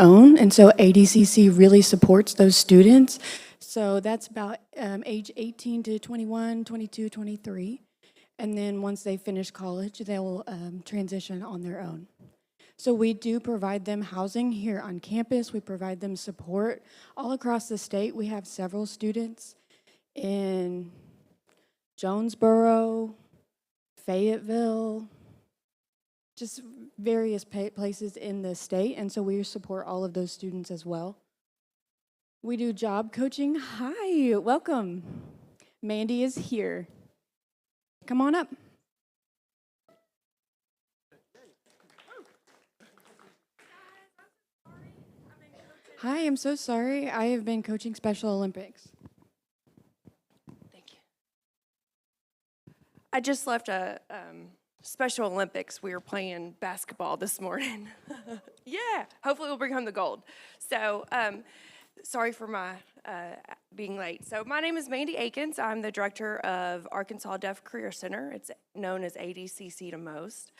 own, and so ADCC really supports those students. So that's about age 18 to 21, 22, 23. And then once they finish college, they'll transition on their own. So we do provide them housing here on campus. We provide them support all across the state. We have several students in Jonesboro, Fayetteville, just various places in the state, and so we support all of those students as well. We do job coaching. Hi, welcome. Mandy is here. Come on up. Hi, I'm so sorry. I have been coaching Special Olympics. Thank you. I just left a Special Olympics. We were playing basketball this morning. Yeah, hopefully we'll bring home the gold. So, sorry for my being late. So my name is Mandy Akins. I'm the director of Arkansas Deaf Career Center. It's known as ADCC to most.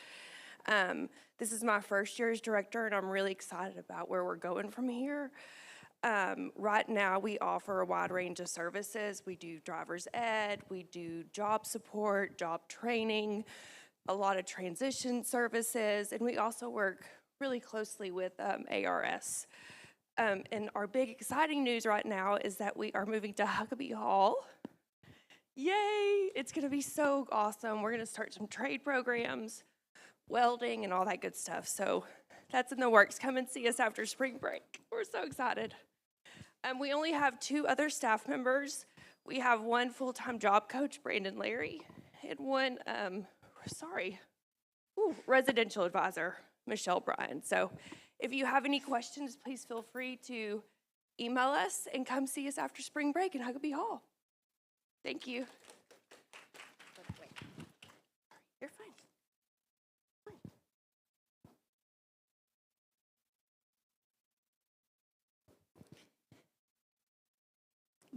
This is my first year as director, and I'm really excited about where we're going from here. Right now, we offer a wide range of services. We do driver's ed, we do job support, job training, a lot of transition services, and we also work really closely with ARS. And our big exciting news right now is that we are moving to Huckabee Hall. Yay! It's gonna be so awesome. We're gonna start some trade programs, welding, and all that good stuff. So that's in the works. Come and see us after spring break. We're so excited. We only have 2 other staff members. We have 1 full-time job coach, Brandon Larry, and 1, residential advisor, Michelle Bryan. So if you have any questions, please feel free to email us and come see us after spring break in Huckabee Hall. Thank you. You're fine.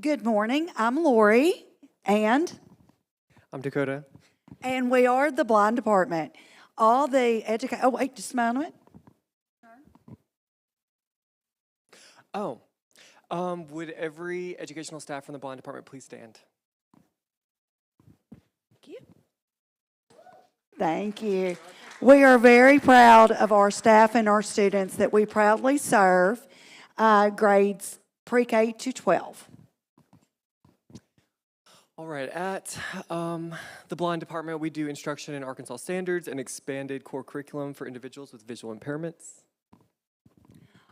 Good morning. I'm Lori, and I'm Dakota. and we are the blind department. All the oh wait, just a moment. Oh, would every educational staff from the blind department please stand? Thank you. Thank you. We are very proud of our staff and our students that we proudly serve, grades pre-K to 12. All right, at the blind department, we do instruction in Arkansas standards and expanded core curriculum for individuals with visual impairments.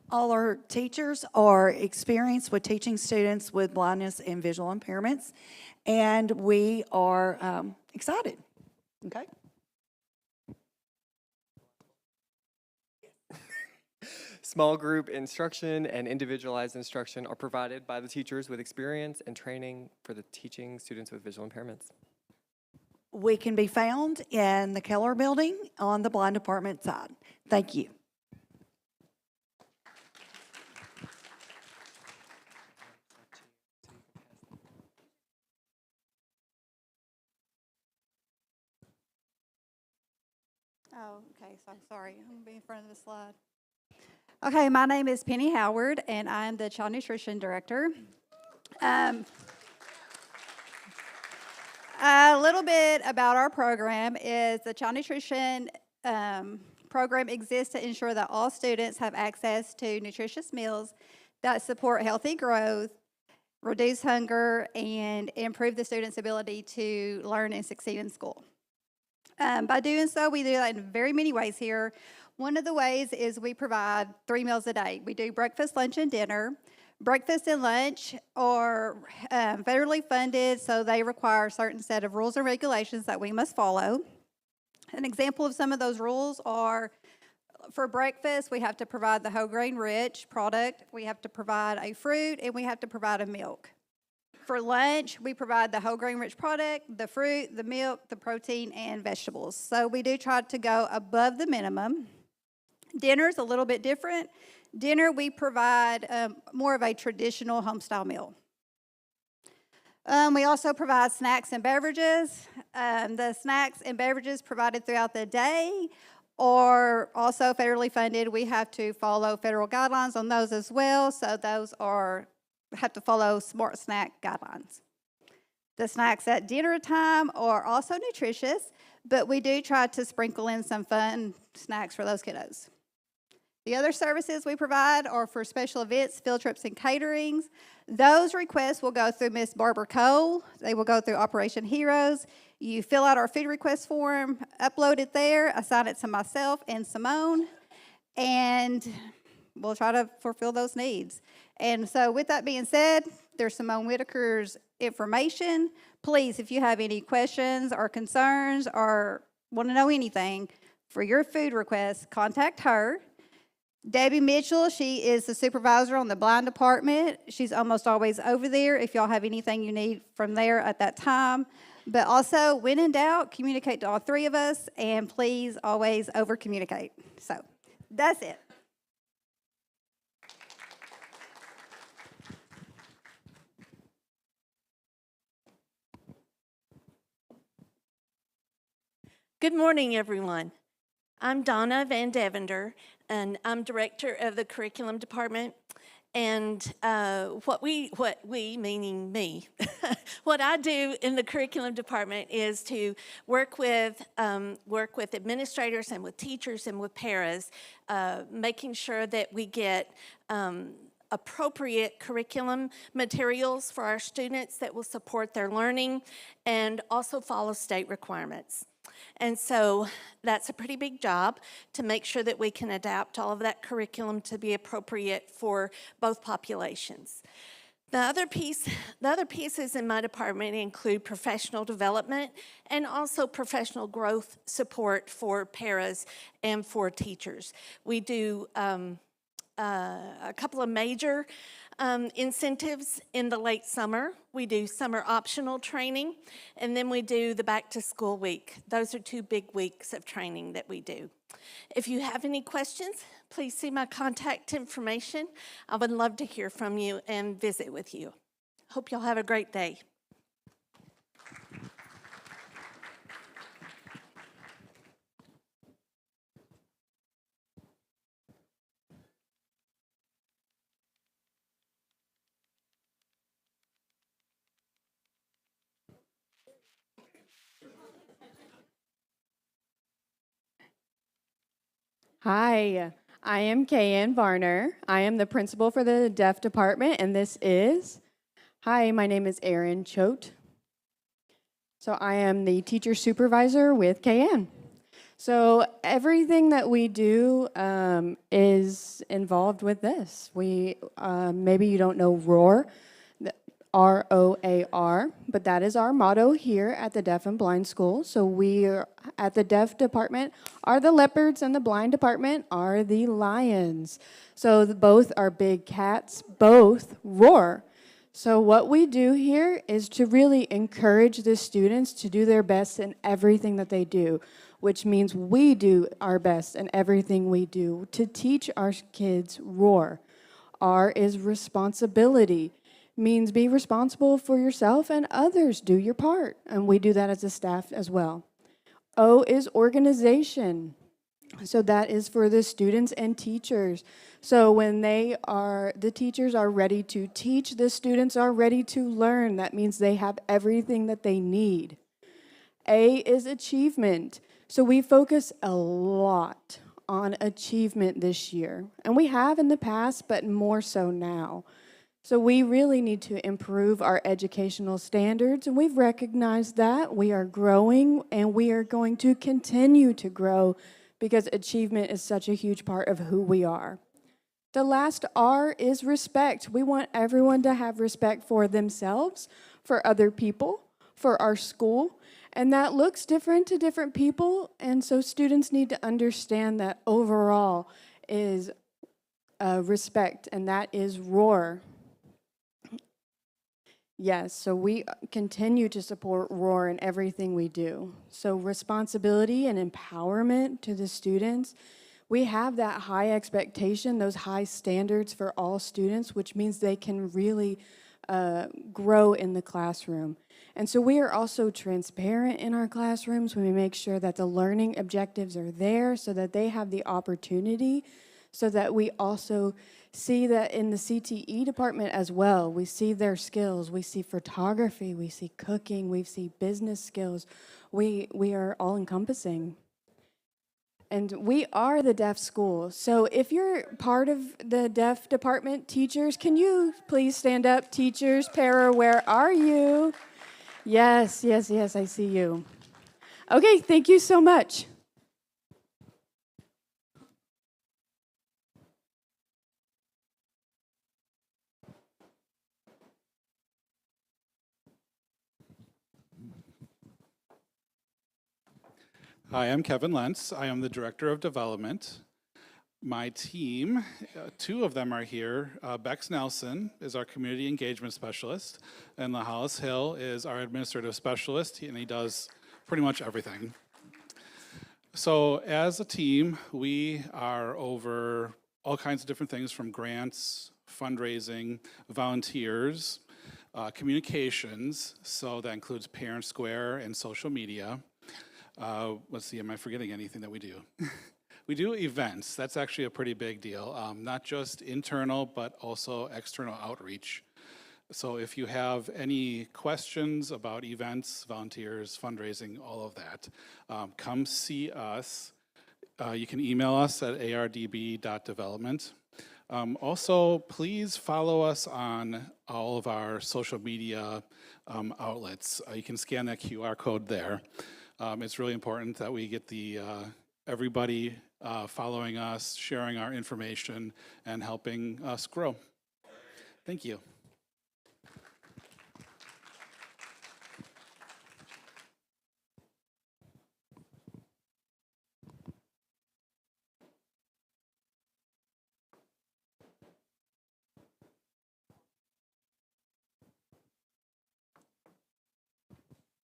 All our teachers are experienced with teaching students with blindness and visual impairments, and we are excited. Okay. Small group instruction and individualized instruction are provided by the teachers with experience and training for the teaching students with visual impairments. We can be found in the Keller Building on the blind department side. Thank you. Oh, okay, so I'm sorry. I'm going to be in front of the slide. Okay, my name is Penny Howard, and I'm the Child Nutrition Director. A little bit about our program is the Child Nutrition program exists to ensure that all students have access to nutritious meals that support healthy growth, reduce hunger, and improve the student's ability to learn and succeed in school. By doing so, we do that in very many ways here. One of the ways is we provide 3 meals a day. We do breakfast, lunch, and dinner. Breakfast and lunch are federally funded, so they require a certain set of rules and regulations that we must follow. An example of some of those rules are, for breakfast, we have to provide the whole grain rich product, we have to provide a fruit, and we have to provide a milk. For lunch, we provide the whole grain rich product, the fruit, the milk, the protein, and vegetables. So we do try to go above the minimum. Dinner's a little bit different. Dinner, we provide more of a traditional home-style meal. We also provide snacks and beverages. The snacks and beverages provided throughout the day are also federally funded. We have to follow federal guidelines on those as well, so those have to follow Smart Snack guidelines. The snacks at dinner time are also nutritious, but we do try to sprinkle in some fun snacks for those kiddos. The other services we provide are for special events, field trips, and caterings. Those requests will go through Miss Barbara Cole. They will go through Operation Heroes. You fill out our food request form, upload it there, assign it to myself and Simone, and we'll try to fulfill those needs. And so with that being said, there's Simone Whitaker's information. Please, if you have any questions or concerns or want to know anything for your food request, contact her. Debbie Mitchell, she is the supervisor on the blind department. She's almost always over there if y'all have anything you need from there at that time. But also, when in doubt, communicate to all three of us, and please always over-communicate. So, that's it. Good morning, everyone. I'm Donna Van Devender, and I'm director of the curriculum department. And what we, meaning me, what I do in the curriculum department is to work with administrators and with teachers and with paras, making sure that we get appropriate curriculum materials for our students that will support their learning and also follow state requirements. And so that's a pretty big job to make sure that we can adapt all of that curriculum to be appropriate for both populations. The other pieces in my department include professional development and also professional growth support for paras and for teachers. We do a couple of major incentives in the late summer. We do summer optional training, and then we do the back to school week. Those are 2 big weeks of training that we do. If you have any questions, please see my contact information. I would love to hear from you and visit with you. Hope y'all have a great day. Hi, I am Kayanne Varner. I am the principal for the deaf department, and this is, hi, my name is Erin Choate. So I am the teacher supervisor with Kayanne. So everything that we do is involved with this. We, maybe you don't know ROAR, ROAR, but that is our motto here at the Deaf and Blind School. So we are, at the deaf department are the leopards and the blind department are the lions. So both are big cats, both roar. So what we do here is to really encourage the students to do their best in everything that they do, which means we do our best in everything we do to teach our kids roar. R is responsibility. Means be responsible for yourself and others. Do your part. And we do that as a staff as well. O is organization. So that is for the students and teachers. So when the teachers are ready to teach, the students are ready to learn. That means they have everything that they need. A is achievement. So we focus a lot on achievement this year. And we have in the past, but more so now. So we really need to improve our educational standards, and we've recognized that. We are growing, and we are going to continue to grow because achievement is such a huge part of who we are. The last R is respect. We want everyone to have respect for themselves, for other people, for our school, and that looks different to different people, and so students need to understand that overall is respect, and that is ROAR. Yes, so we continue to support ROAR in everything we do. So responsibility and empowerment to the students. We have that high expectation, those high standards for all students, which means they can really grow in the classroom. And so we are also transparent in our classrooms when we make sure that the learning objectives are there so that they have the opportunity, so that we also see that in the CTE department as well. We see their skills. We see photography. We see cooking. We see business skills. We are all encompassing. And we are the deaf school. So if you're part of the deaf department, teachers, can you please stand up? Teachers, para, where are you? Yes, yes, yes, I see you. Okay, thank you so much. Hi, I'm Kevin Lentz. I am the Director of Development. My team, two of them are here. Bex Nelson is our Community Engagement Specialist, and LaHollis Hill is our Administrative Specialist, and he does pretty much everything. So as a team, we are over all kinds of different things from grants, fundraising, volunteers, communications, so that includes Parent Square and social media. Let's see, am I forgetting anything that we do? We do events. That's actually a pretty big deal. Not just internal, but also external outreach. So if you have any questions about events, volunteers, fundraising, all of that, come see us. You can email us at ardb.development. Also, please follow us on all of our social media outlets. You can scan that QR code there. It's really important that we get everybody following us, sharing our information, and helping us grow. Thank you.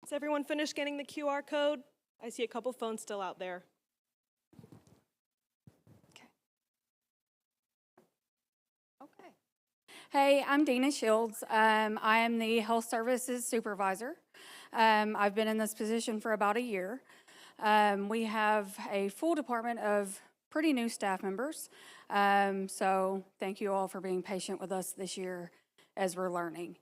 Has everyone finished scanning the QR code? I see a couple phones still out there. Okay. Hey, I'm Dana Shields. I am the Health Services Supervisor. I've been in this position for about a year. We have a full department of pretty new staff members. So thank you all for being patient with us this year as we're learning.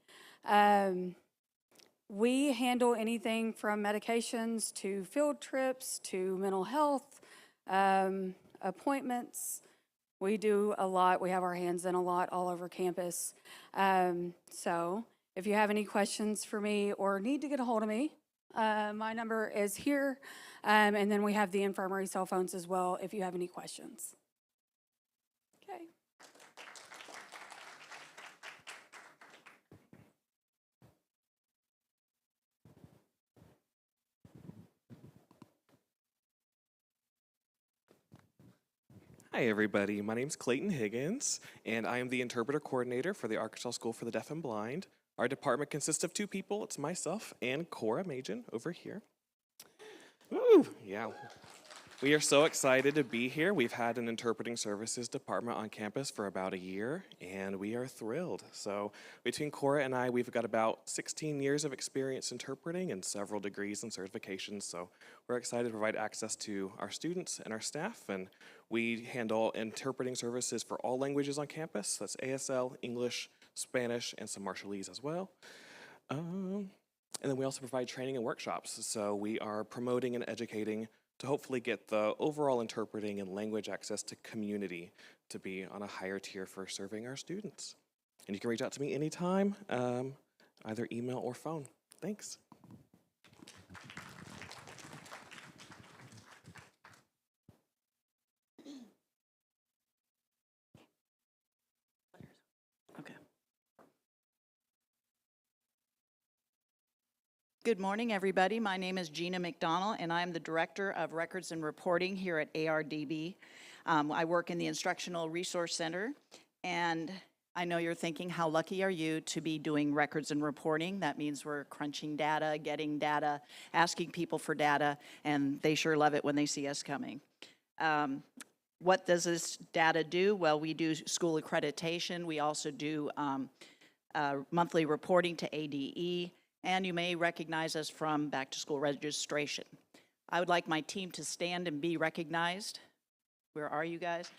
We handle anything from medications to field trips to mental health, appointments. We do a lot. We have our hands in a lot all over campus. So if you have any questions for me or need to get a hold of me, my number is here. And then we have the infirmary cell phones as well if you have any questions. Okay. Hi everybody, my name is Clayton Higgins, and I am the interpreter coordinator for the Arkansas School for the Deaf and Blind. Our department consists of two people. It's myself and Cora Majin over here. Woo, yeah. We are so excited to be here. We've had an interpreting services department on campus for about a year, and we are thrilled. So between Cora and I, we've got about 16 years of experience interpreting and several degrees and certifications. So we're excited to provide access to our students and our staff, and we handle interpreting services for all languages on campus. That's ASL, English, Spanish, and some Marshallese as well. And then we also provide training and workshops. So we are promoting and educating to hopefully get the overall interpreting and language access to community to be on a higher tier for serving our students. And you can reach out to me anytime, either email or phone. Thanks. Good morning, everybody. My name is Gina McDonald, and I'm the Director of Records and Reporting here at ARDB. I work in the Instructional Resource Center, and I know you're thinking, how lucky are you to be doing records and reporting? That means we're crunching data, getting data, asking people for data, and they sure love it when they see us coming. What does this data do? Well, we do school accreditation. We also do monthly reporting to ADE, and you may recognize us from back-to-school registration. I would like my team to stand and be recognized. Where are you guys?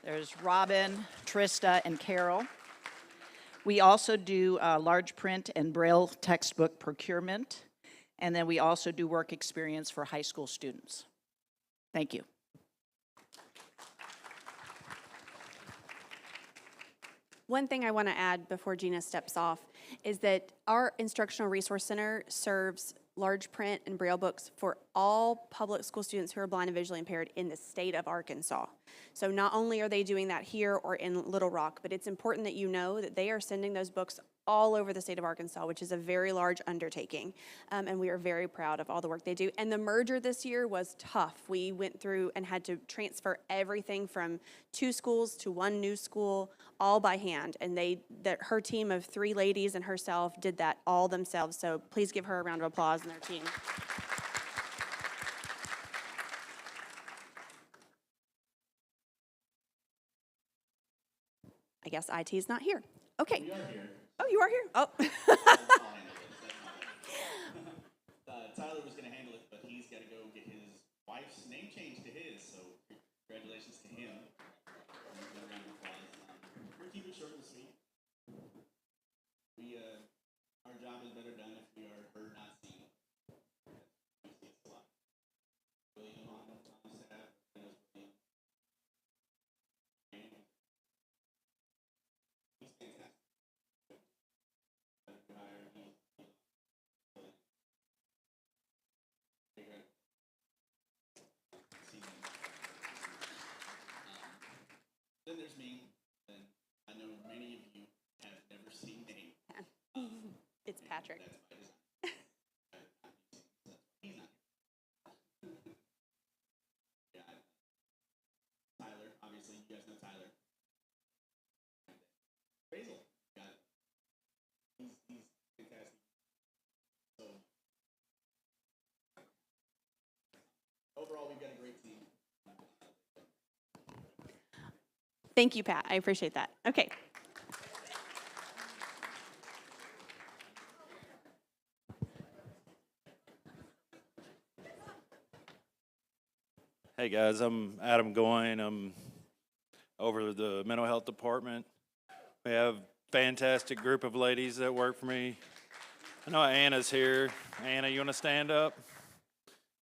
There's Robin, Trista, and Carol. We also do large print and Braille textbook procurement, and then we also do work experience for high school students. Thank you. One thing I want to add before Gina steps off is that our Instructional Resource Center serves large print and Braille books for all public school students who are blind and visually impaired in the state of Arkansas. So not only are they doing that here or in Little Rock, but it's important that you know that they are sending those books all over the state of Arkansas, which is a very large undertaking. And we are very proud of all the work they do. And the merger this year was tough. We went through and had to transfer everything from 2 schools to 1 new school, all by hand. And her team of 3 ladies and herself did that all themselves. So please give her a round of applause and their team. I guess IT is not here. Okay. We are here. Oh, you are here? Oh. Tyler was going to handle it, but he's got to go get his wife's name changed to his, so congratulations to him. We'll keep it short and sweet. Our job is better done if we are heard, not seen. We see it a lot. William on the staff, William. He's fantastic. Then there's me, and I know many of you have never seen Nate. It's Patrick. That's by design. He's not here. Yeah, Tyler, obviously, you guys know Tyler. Basil, got it. He's fantastic. So, overall, we've got a great team. Thank you, Pat. I appreciate that. Okay. Hey guys, I'm Adam Goyne. I'm over the mental health department. We have a fantastic group of ladies that work for me. I know Anna's here. Anna, you want to stand up?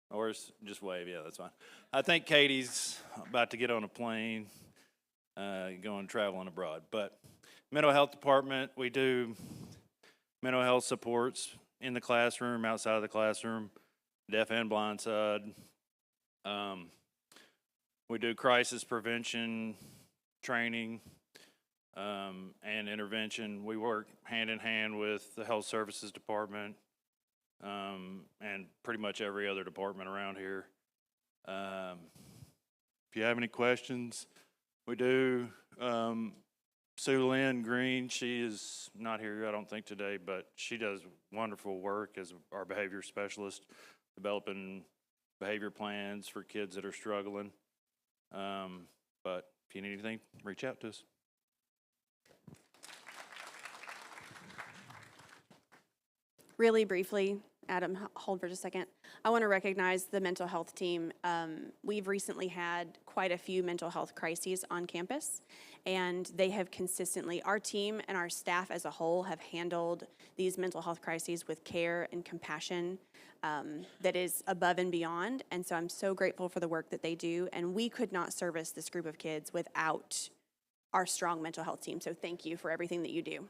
Or just wave? Yeah, that's fine. I think Katie's about to get on a plane, going traveling abroad. But mental health department, we do mental health supports in the classroom, outside of the classroom, deaf and blind side. We do crisis prevention training and intervention. We work hand in hand with the health services department and pretty much every other department around here. If you have any questions, we do. Sue Lynn Green, she is not here, I don't think, today, but she does wonderful work as our behavior specialist, developing behavior plans for kids that are struggling. But if you need anything, reach out to us. Really briefly, Adam, hold for just a second. I want to recognize the mental health team. We've recently had quite a few mental health crises on campus, and they have consistently, our team and our staff as a whole have handled these mental health crises with care and compassion that is above and beyond. And so I'm so grateful for the work that they do, and we could not service this group of kids without our strong mental health team. So thank you for everything that you do.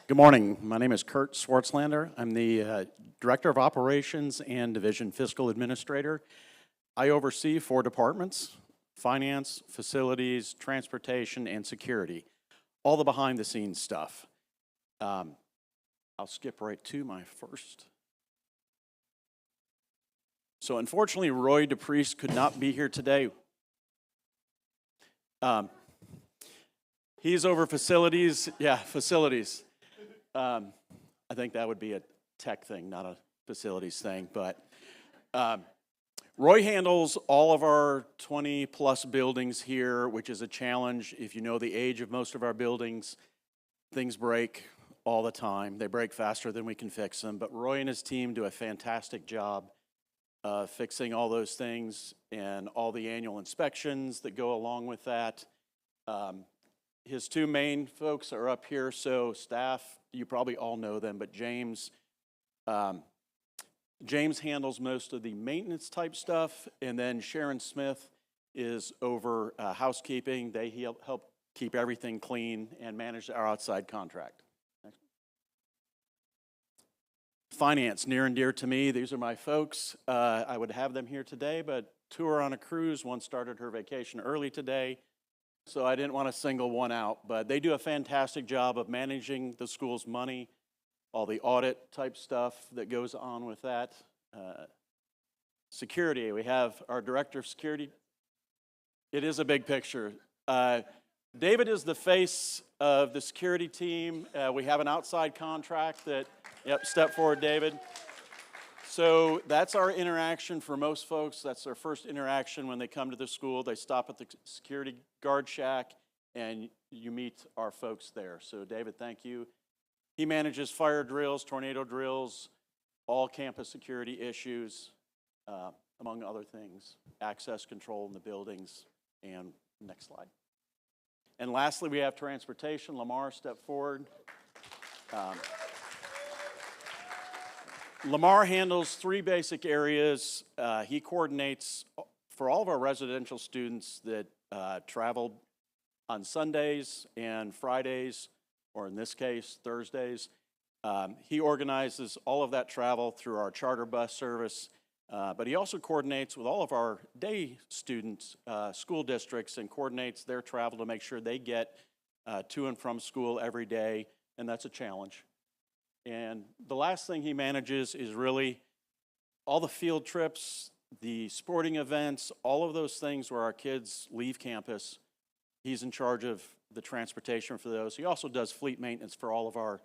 Good morning. My name is Kurt Swartzlander. I'm the Director of Operations and Division Fiscal Administrator. I oversee 4 departments: finance, facilities, transportation, and security. All the behind-the-scenes stuff. I'll skip right to my first. So unfortunately, Roy DePriest could not be here today. He's over facilities. Yeah, facilities. I think that would be a tech thing, not a facilities thing, but Roy handles all of our 20-plus buildings here, which is a challenge. If you know the age of most of our buildings, things break all the time. They break faster than we can fix them, but Roy and his team do a fantastic job fixing all those things and all the annual inspections that go along with that. His two main folks are up here, so staff, you probably all know them, but James handles most of the maintenance type stuff, and then Sharon Smith is over housekeeping. They help keep everything clean and manage our outside contract. Next. Finance, near and dear to me. These are my folks. I would have them here today, but two are on a cruise. One started her vacation early today, so I didn't want to single one out. But they do a fantastic job of managing the school's money, all the audit type stuff that goes on with that. Security, we have our director of security. It is a big picture. David is the face of the security team. We have an outside contract that, yep, step forward, David. So that's our interaction for most folks. That's their first interaction when they come to the school. They stop at the security guard shack and you meet our folks there. So David, thank you. He manages fire drills, tornado drills, all campus security issues, among other things, access control in the buildings, and next slide. And lastly, we have transportation. Lamar, step forward. Lamar handles three basic areas. He coordinates for all of our residential students that travel on Sundays and Fridays, or in this case, Thursdays. He organizes all of that travel through our charter bus service, but he also coordinates with all of our day students, school districts, and coordinates their travel to make sure they get to and from school every day, and that's a challenge. And the last thing he manages is really all the field trips, the sporting events, all of those things where our kids leave campus. He's in charge of the transportation for those. He also does fleet maintenance for all of our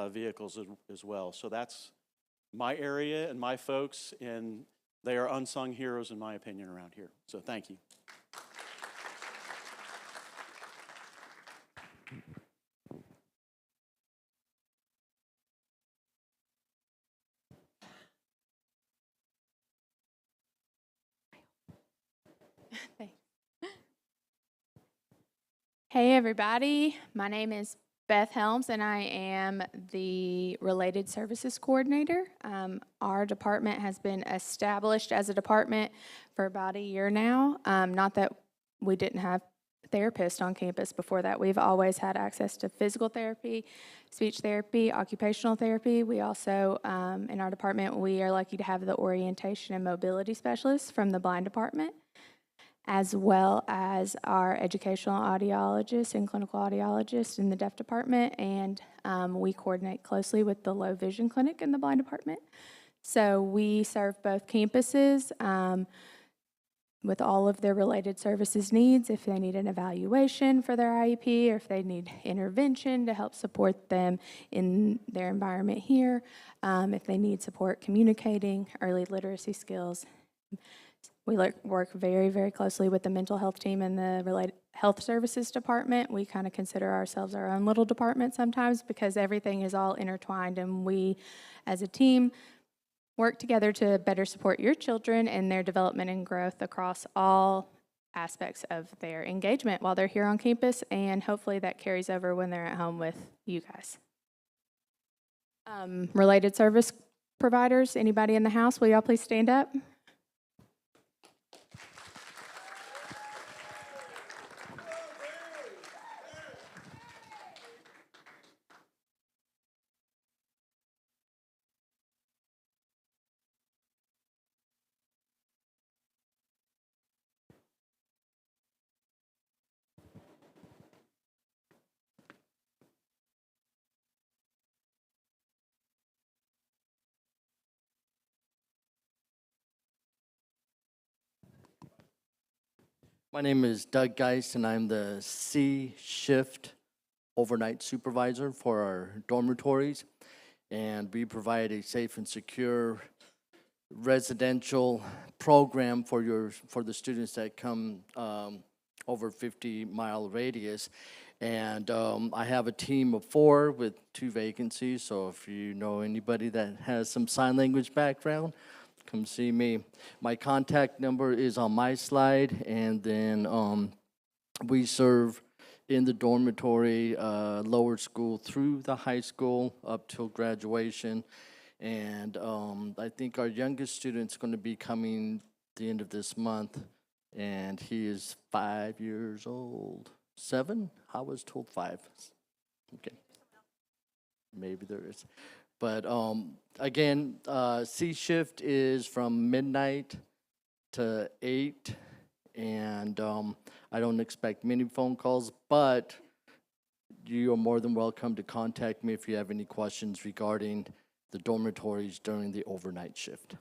vehicles as well. So that's my area and my folks, and they are unsung heroes in my opinion around here. So thank you. Hey everybody, my name is Beth Helms and I am the Related Services Coordinator. Our department has been established as a department for about a year now. Not that we didn't have therapists on campus before that. We've always had access to physical therapy, speech therapy, occupational therapy. We also, in our department, we are lucky to have the orientation and mobility specialists from the blind department, as well as our educational audiologist and clinical audiologist in the deaf department, and we coordinate closely with the low vision clinic in the blind department. So we serve both campuses with all of their related services needs. If they need an evaluation for their IEP, or if they need intervention to help support them in their environment here, if they need support communicating, early literacy skills. We work very, very closely with the mental health team and the related health services department. We kind of consider ourselves our own little department sometimes because everything is all intertwined, and we, as a team, work together to better support your children and their development and growth across all aspects of their engagement while they're here on campus, and hopefully that carries over when they're at home with you guys. Related service providers, anybody in the house, will y'all please stand up? My name is Doug Geist, and I'm the C shift overnight supervisor for our dormitories. and we provide a safe and secure residential program for the students that come over 50-mile radius. And I have a team of 4 with 2 vacancies, so if you know anybody that has some sign language background, come see me. My contact number is on my slide, and then we serve in the dormitory, lower school through the high school up till graduation. And I think our youngest student's going to be coming the end of this month, and he is 5 years old. 7? I was told 5. Okay. Maybe there is. But again, C shift is from midnight to 8, and I don't expect many phone calls, but you are more than welcome to contact me if you have any questions regarding the dormitories during the overnight shift.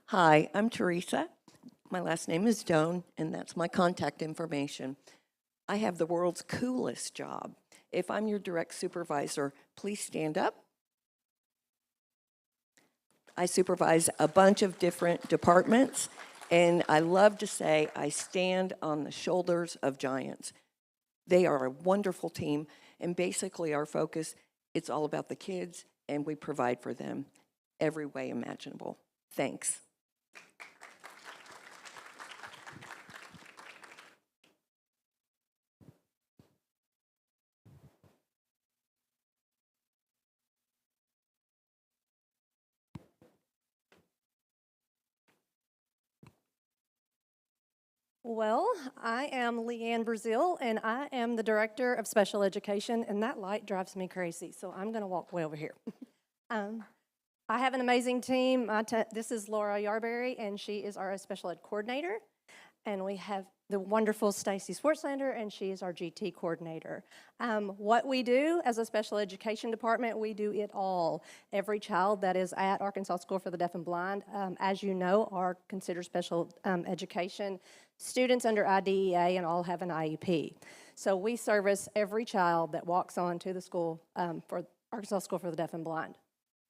Hi, I'm Teresa. My last name is Doan, and that's my contact information. I have the world's coolest job. If I'm your direct supervisor, please stand up. I supervise a bunch of different departments, and I love to say I stand on the shoulders of giants. They are a wonderful team, and basically our focus, it's all about the kids, and we provide for them every way imaginable. Thanks. Well, I am Leanne Brazil, and I am the Director of Special Education, and that light drives me crazy, so I'm going to walk way over here. I have an amazing team. This is Laura Yarberry, and she is our Special Ed Coordinator, and we have the wonderful Stacy Swartzlander, and she is our GT Coordinator. What we do as a Special Education Department, we do it all. Every child that is at Arkansas School for the Deaf and Blind, as you know, are considered special education students under IDEA and all have an IEP. So we service every child that walks on to the school for Arkansas School for the Deaf and Blind.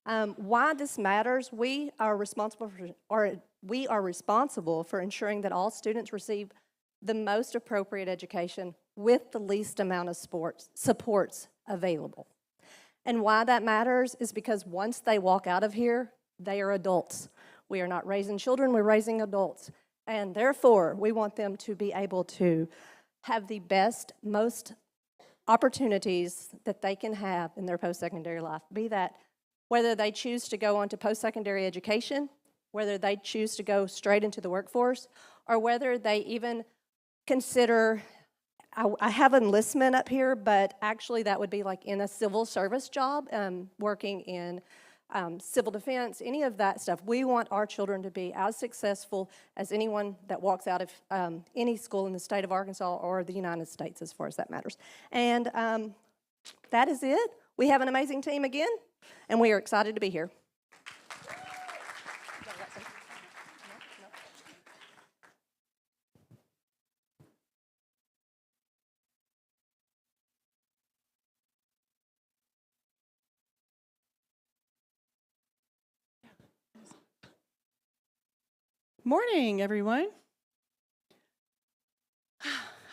Why this matters, we are responsible for ensuring that all students receive the most appropriate education with the least amount of supports available. And why that matters is because once they walk out of here, they are adults. We are not raising children, we're raising adults. And therefore, we want them to be able to have the best, most opportunities that they can have in their post-secondary life, be that whether they choose to go on to post-secondary education, whether they choose to go straight into the workforce, or whether they even consider, I have enlistment up here, but actually that would be like in a civil service job, working in civil defense, any of that stuff. We want our children to be as successful as anyone that walks out of any school in the state of Arkansas or the United States, as far as that matters. And that is it. We have an amazing team again, and we are excited to be here. Morning, everyone.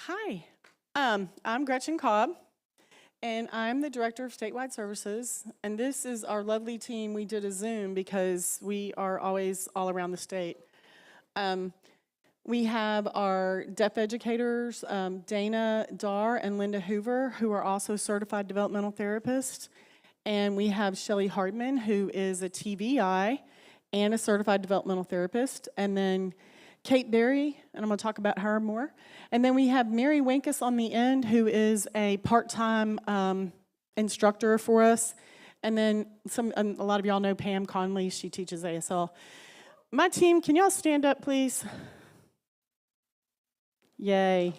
Hi, I'm Gretchen Cobb, and I'm the Director of Statewide Services, and this is our lovely team. We did a Zoom because we are always all around the state. We have our deaf educators, Dana Dar and Linda Hoover, who are also certified developmental therapists, and we have Shelley Hartman, who is a TVI and a certified developmental therapist, and then Kate Berry, and I'm going to talk about her more. And then we have Mary Winkus on the end, who is a part-time instructor for us. And then a lot of y'all know Pam Conley. She teaches ASL. My team, can y'all stand up, please? Yay.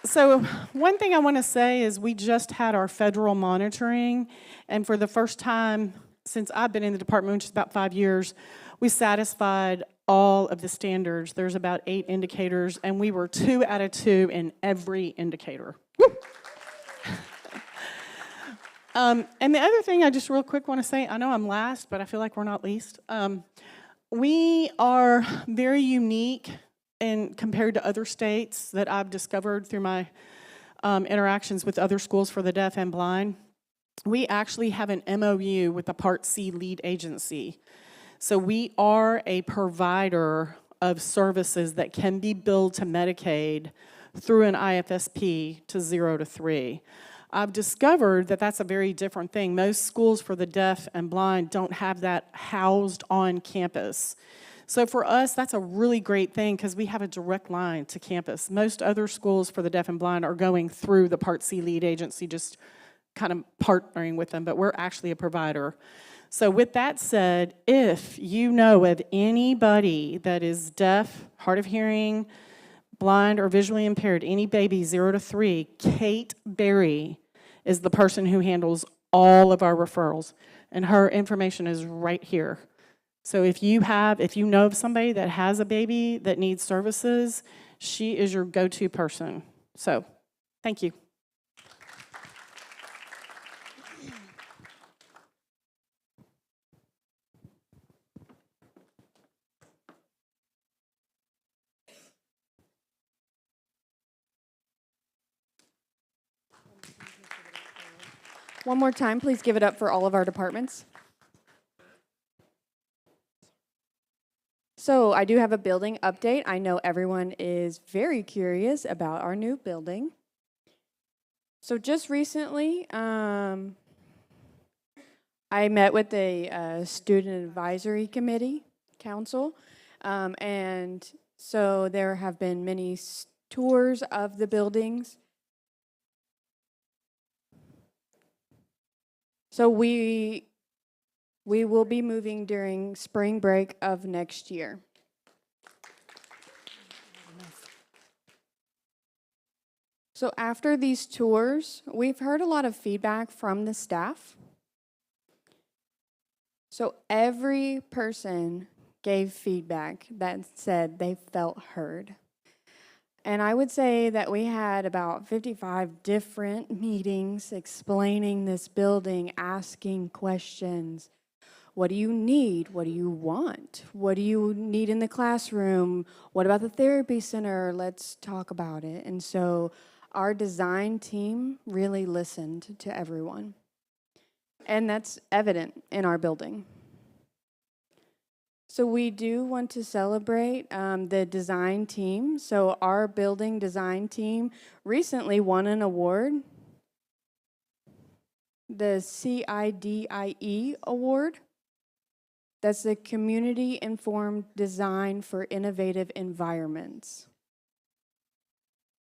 So one thing I want to say is we just had our federal monitoring, and for the first time since I've been in the department, which is about 5 years, we satisfied all of the standards. There's about 8 indicators, and we were 2 out of 2 in every indicator. And the other thing I just real quick want to say, I know I'm last, but I feel like we're not least. We are very unique and compared to other states that I've discovered through my interactions with other schools for the deaf and blind. We actually have an MOU with the Part C lead agency. So we are a provider of services that can be billed to Medicaid through an IFSP to 0 to 3. I've discovered that that's a very different thing. Most schools for the deaf and blind don't have that housed on campus. So for us, that's a really great thing because we have a direct line to campus. Most other schools for the deaf and blind are going through the Part C lead agency, just kind of partnering with them, but we're actually a provider. So with that said, if you know of anybody that is deaf, hard of hearing, blind, or visually impaired, any baby 0 to 3, Kate Berry is the person who handles all of our referrals, and her information is right here. So if you know of somebody that has a baby that needs services, she is your go-to person. So, thank you. One more time, please give it up for all of our departments. So I do have a building update. I know everyone is very curious about our new building. So just recently, I met with the Student Advisory Committee Council, and so there have been many tours of the buildings. So we will be moving during spring break of next year. So after these tours, we've heard a lot of feedback from the staff. So every person gave feedback that said they felt heard. And I would say that we had about 55 different meetings explaining this building, asking questions. What do you need? What do you want? What do you need in the classroom? What about the therapy center? Let's talk about it. And so our design team really listened to everyone. And that's evident in our building. So we do want to celebrate the design team. So our building design team recently won an award, the CIDIE award. That's the Community Informed Design for Innovative Environments.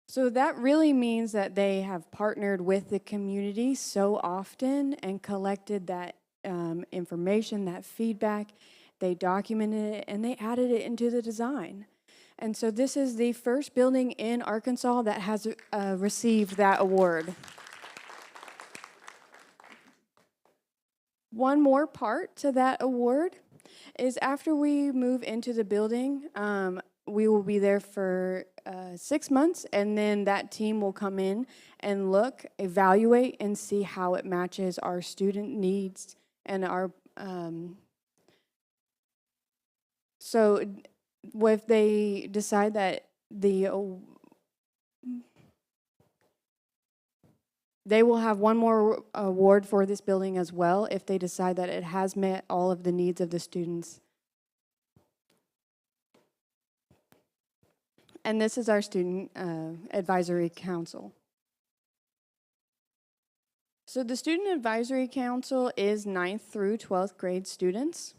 So that really means that they have partnered with the community so often and collected that information, that feedback. They documented it and they added it into the design. And so this is the first building in Arkansas that has received that award. One more part to that award is after we move into the building, we will be there for 6 months, and then that team will come in and look, evaluate, and see how it matches our student needs and our so if they decide that they will have one more award for this building as well if they decide that it has met all of the needs of the students. And this is our Student Advisory Council. So the Student Advisory Council is 9th through 12th grade students.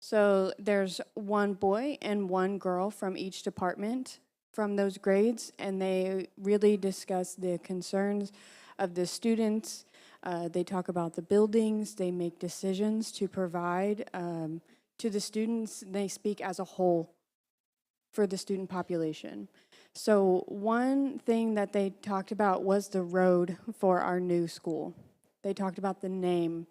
So there's one boy and one girl from each department from those grades, and they really discuss the concerns of the students. They talk about the buildings. They make decisions to provide to the students. They speak as a whole. for the student population. So one thing that they talked about was the road for our new school. They talked about the name.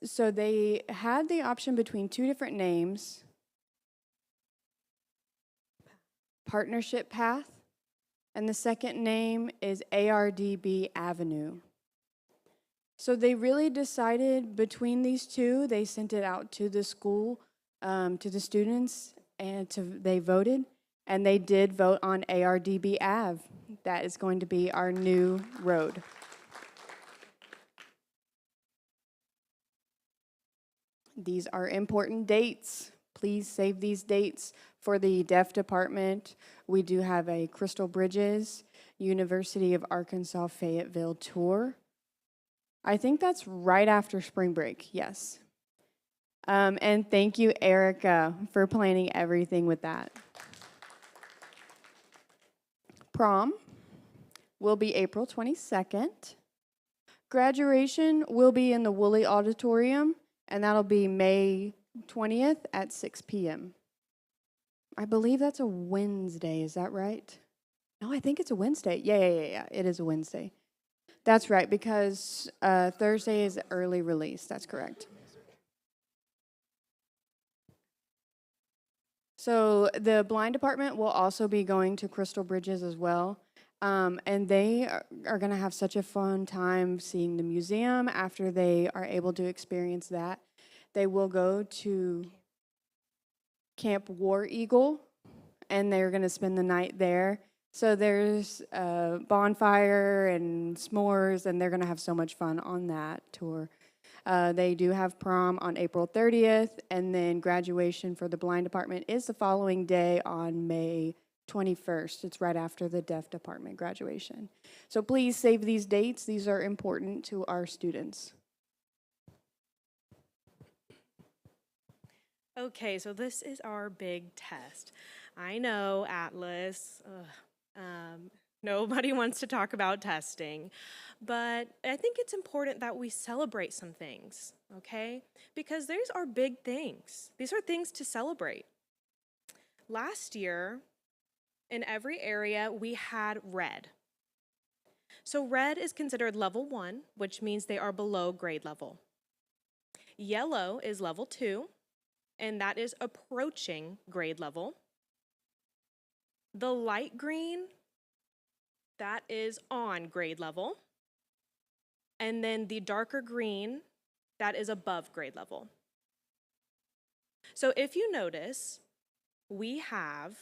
So they had the option between two different names: Partnership Path, and the second name is ARDB Avenue. So they really decided between these two. They sent it out to the school, to the students, and they voted, and they did vote on ARDB Ave. That is going to be our new road. These are important dates. Please save these dates for the deaf department. We do have a Crystal Bridges University of Arkansas Fayetteville tour. I think that's right after spring break, yes. And thank you, Erica, for planning everything with that. Prom will be April 22nd. Graduation will be in the Woolley Auditorium, and that'll be May 20th at 6 p.m. I believe that's a Wednesday, is that right? No, I think it's a Wednesday. Yeah, it is a Wednesday. That's right, because Thursday is early release, that's correct. So the blind department will also be going to Crystal Bridges as well. And they are going to have such a fun time seeing the museum after they are able to experience that. They will go to Camp War Eagle, and they're going to spend the night there. So there's a bonfire and s'mores, and they're going to have so much fun on that tour. They do have prom on April 30th, and then graduation for the blind department is the following day on May 21st. It's right after the deaf department graduation. So please save these dates. These are important to our students. Okay, so this is our big test. I know, Atlas, nobody wants to talk about testing, but I think it's important that we celebrate some things, okay? Because these are big things. These are things to celebrate. Last year, in every area, we had red. So red is considered level 1, which means they are below grade level. Yellow is level 2, and that is approaching grade level. The light green, that is on grade level. And then the darker green, that is above grade level. So if you notice, we have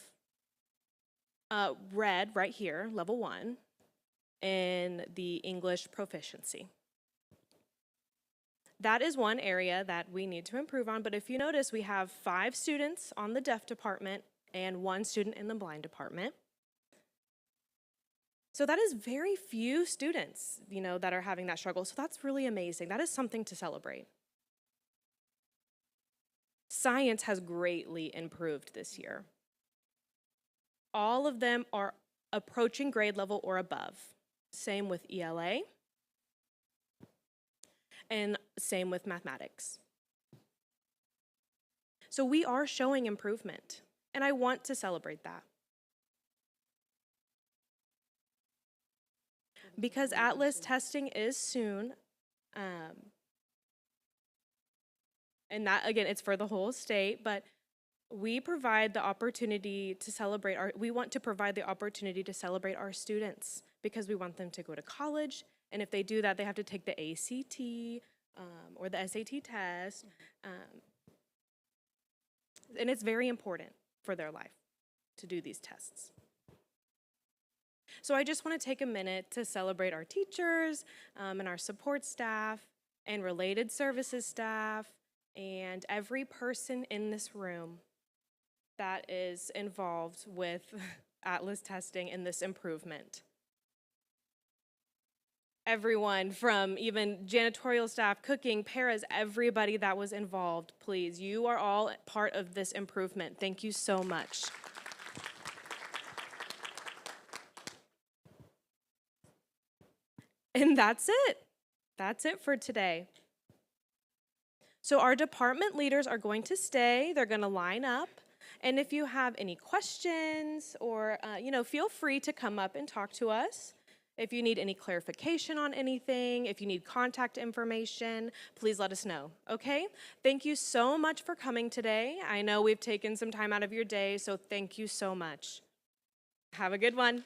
red right here, level 1, in the English proficiency. That is one area that we need to improve on, but if you notice, we have 5 students on the deaf department and 1 student in the blind department. So that is very few students, that are having that struggle. So that's really amazing. That is something to celebrate. Science has greatly improved this year. All of them are approaching grade level or above. Same with ELA. And same with mathematics. So we are showing improvement, and I want to celebrate that. Because Atlas testing is soon, and that, again, it's for the whole state, but we provide the opportunity to celebrate we want to provide the opportunity to celebrate our students because we want them to go to college, and if they do that, they have to take the ACT or the SAT test, and it's very important for their life to do these tests. So I just want to take a minute to celebrate our teachers and our support staff and related services staff and every person in this room that is involved with Atlas testing and this improvement. Everyone from even janitorial staff, cooking, paras, everybody that was involved, please. You are all part of this improvement. Thank you so much. And that's it. That's it for today. So our department leaders are going to stay. They're going to line up. And if you have any questions or, feel free to come up and talk to us. If you need any clarification on anything, if you need contact information, please let us know, okay? Thank you so much for coming today. I know we've taken some time out of your day, so thank you so much. Have a good one.